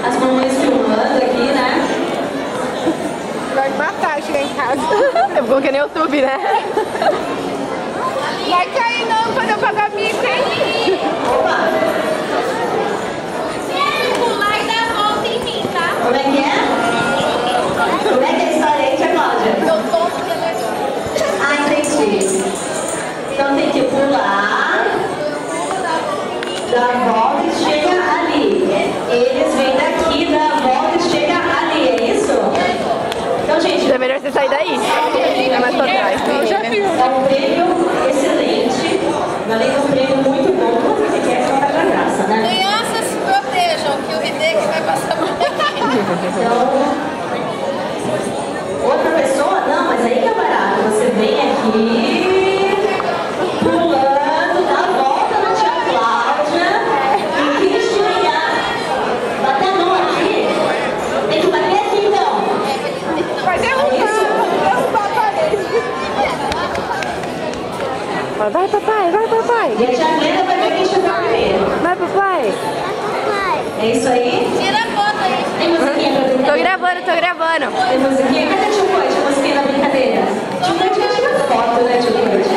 As mamães filmando aqui, né? Vai me matar chegar em casa. Eu vou colocar no YouTube, né? Vai cair não quando eu pagar mico, hein? Opa! Pular e dar a volta em mim, tá? Como é que é? Como é que é a história aí, tia Cláudia? Eu tô no telefone. Ah, entendi. Então tem que pular, dar a volta e chega ali. Eles vêm daqui, dá a volta e chega ali, é isso? Então, gente, É melhor você sair daí. É mais pra trás. Eu já vi. é um prêmio excelente, além de um prêmio muito bom, porque quer só dar graça, né? Crianças se protejam, que o Hideki vai passar por aqui. Então, outra pessoa? Não, mas aí que é barato. Você vem aqui, pulando, dá a volta na tia Cláudia e quis chegar. Bater a mão aqui. Tem que bater aqui então. Vai derrubar a parede. Vai, papai, vai, papai. E a tia Glenda vai ver quem chegar primeiro. Vai, papai. É isso aí? Tira a foto aí. Tem musiquinha pra Tô brincadeira? gravando, tô gravando. Tem musiquinha? Cadê o tio Coit? A musiquinha da brincadeira? Tio Coit vai tirar foto, né, tio Coit?